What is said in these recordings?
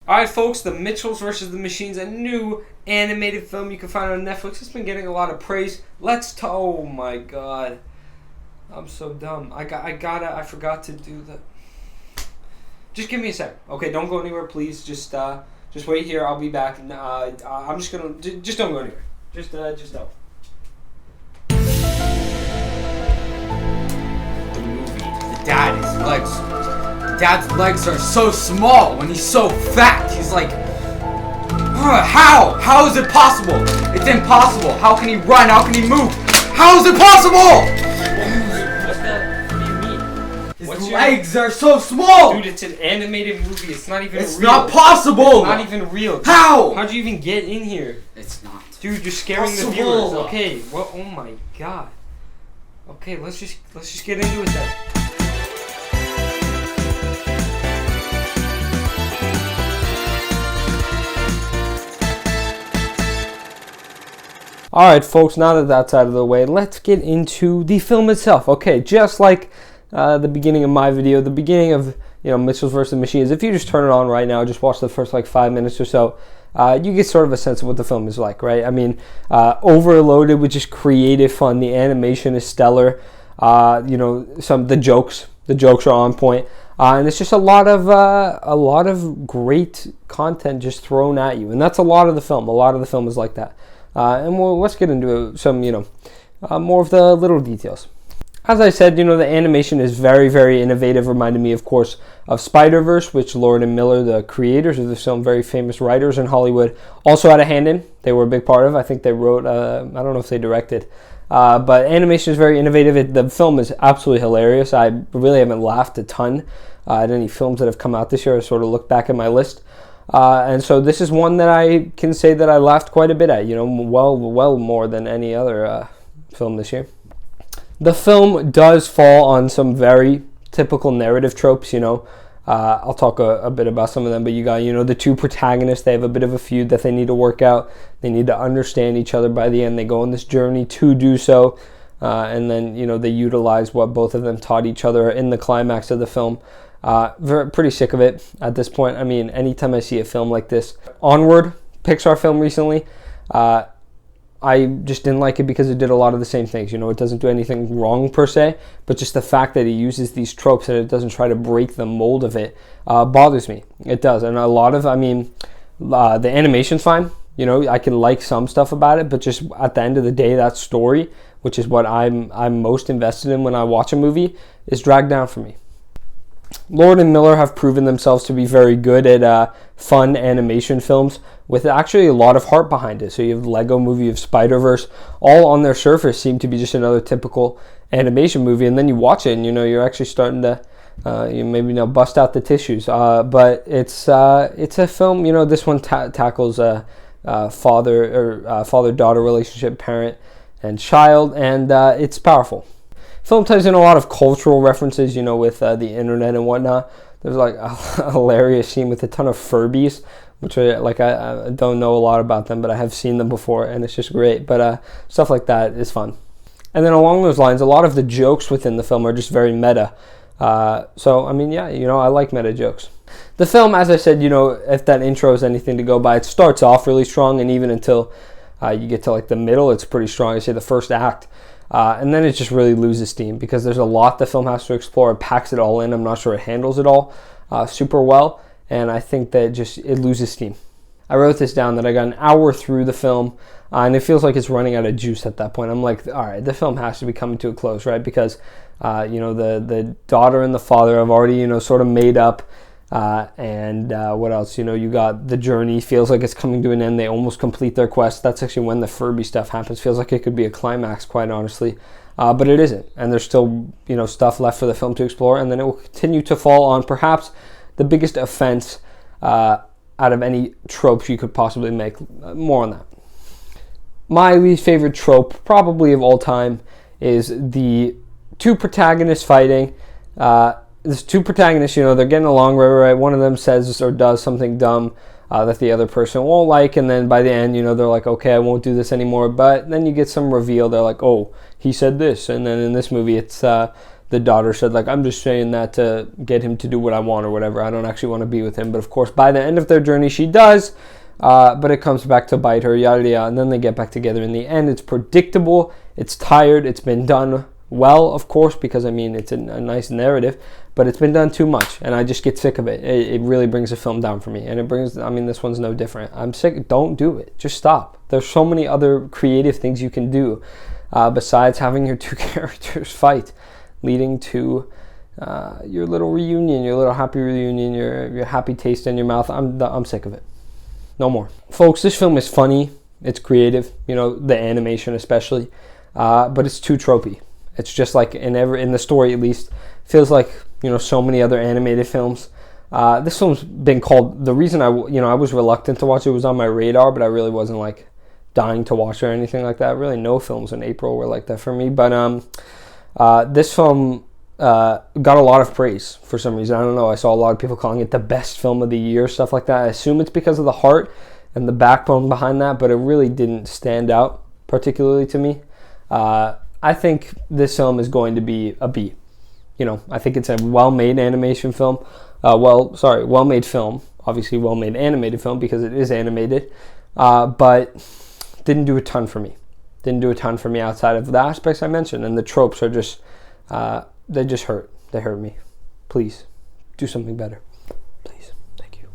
Alright, folks, The Mitchells vs. the Machines, a new animated film you can find on Netflix. It's been getting a lot of praise. Oh my god. I'm so dumb. I forgot to do the... Just give me a sec. Okay, don't go anywhere, please. Just wait here. I'll be back. I'm just gonna... Just don't go anywhere. Just don't. The movie. The Dad's legs are so small when he's so fat. He's like, how? How is it possible? It's impossible. How can he run? How can he move? How is it possible? What do you mean? His legs are so small. Dude, it's an animated movie. It's not even real. It's not possible. It's not even real. How? How'd you even get in here? It's not. Dude, you're scaring the viewers. Okay, well, oh my god. Okay, let's just get into it then. Alright, folks, now that that's out of the way, let's get into the film itself. Okay, just like the beginning of my video, the beginning of Mitchells vs. the Machines, if you just turn it on right now, just watch the first 5 minutes or so, you get sort of a sense of what the film is like, right? I mean, overloaded with just creative fun. The animation is stellar. The jokes are on point, and it's just a lot of great content just thrown at you, and that's a lot of the film. A lot of the film is like that. Let's get into some, more of the little details. As I said, the animation is very, very innovative. Reminded me, of course, of Spider-Verse, which Lord and Miller, the creators of the film, very famous writers in Hollywood, also had a hand in. They were a big part of. I think they wrote. I don't know if they directed. But animation is very innovative. The film is absolutely hilarious. I really haven't laughed a ton at any films that have come out this year. I sort of look back at my list. And so this is one that I can say that I laughed quite a bit at, well more than any other film this year. The film does fall on some very typical narrative tropes, I'll talk a bit about some of them, but you got, the two protagonists, they have a bit of a feud that they need to work out. They need to understand each other by the end. They go on this journey to do so, and then, they utilize what both of them taught each other in the climax of the film. Pretty sick of it at this point. I mean, anytime I see a film like this. Onward, Pixar film recently, I just didn't like it because it did a lot of the same things. It doesn't do anything wrong per se, but just the fact that it uses these tropes and it doesn't try to break the mold of it bothers me. It does. And a lot of, the animation's fine. I can like some stuff about it, but just at the end of the day, that story, which is what I'm most invested in when I watch a movie, is dragged down for me. Lord and Miller have proven themselves to be very good at fun animation films with actually a lot of heart behind it. So you have Lego Movie, you have Spider-Verse, all on their surface seem to be just another typical animation movie, and then you watch it and you're actually starting to bust out the tissues. But it's a film. This one tackles a father-daughter relationship, parent and child, and it's powerful. Film ties in a lot of cultural references, with the internet and whatnot. There's like a hilarious scene with a ton of Furbies, which I don't know a lot about them, but I have seen them before, and it's just great. But stuff like that is fun. And then along those lines, a lot of the jokes within the film are just very meta. I like meta jokes. The film, as I said, if that intro is anything to go by, it starts off really strong, and even until you get to the middle, it's pretty strong. I say the first act. And then it just really loses steam because there's a lot the film has to explore. It packs it all in. I'm not sure it handles it all super well, and I think that it loses steam. I wrote this down that I got an hour through the film, and it feels like it's running out of juice at that point. I'm like, all right, the film has to be coming to a close, right? Because the daughter and the father have already sort of made up. What else? You got the journey. Feels like it's coming to an end. They almost complete their quest. That's actually when the Furby stuff happens. Feels like it could be a climax, quite honestly. But it isn't. And there's still, stuff left for the film to explore. And then it will continue to fall on perhaps the biggest offense out of any tropes you could possibly make. More on that. My least favorite trope, probably of all time, is the two protagonists fighting. There's two protagonists, they're getting along right. One of them says or does something dumb that the other person won't like, and then by the end, they're like, okay, I won't do this anymore. But then you get some reveal. They're like, oh, he said this. And then in this movie, it's the daughter said, like, I'm just saying that to get him to do what I want or whatever. I don't actually want to be with him. But of course, by the end of their journey, she does. But it comes back to bite her, yada, yada. And then they get back together in the end. It's predictable. It's tired. It's been done well, of course, because, I mean, it's a nice narrative. But it's been done too much. And I just get sick of it. It really brings the film down for me. And it brings, I mean, this one's no different. I'm sick. Don't do it. Just stop. There's so many other creative things you can do besides having your two characters fight, leading to your little reunion, your little happy reunion, your happy taste in your mouth. I'm sick of it. No more. Folks, this film is funny. It's creative, you know, the animation especially, but it's too tropey. It's just like in the story, at least, feels like, you know, so many other animated films. This film's been called, the reason I was reluctant to watch it, was on my radar, but I really wasn't like dying to watch it or anything like that. Really, no films in April were like that for me. But this film got a lot of praise for some reason. I don't know. I saw a lot of people calling it the best film of the year, stuff like that. I assume it's because of the heart and the backbone behind that, but it really didn't stand out particularly to me. I think this film is going to be a B. You know, I think it's a well-made animation film. Well-made film. Obviously, well-made animated film because it is animated. But didn't do a ton for me. Didn't do a ton for me outside of the aspects I mentioned. And the tropes are just, they just hurt. They hurt me. Please, do something better. Please. Thank you.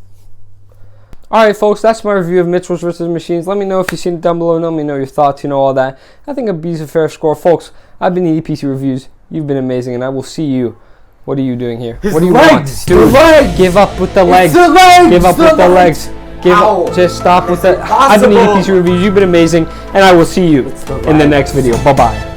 Alright, folks, that's my review of Mitchells vs. Machines. Let me know if you've seen it down below. Let me know your thoughts, all that. I think a B's a fair score. Folks, I've been the EPC Reviews. You've been amazing, and I will see you. What are you doing here? What do you want? Dude, give up with the legs. Give up with the legs. Just stop with that. I've been the EPC Reviews. You've been amazing, and I will see you in the next video. Bye-bye.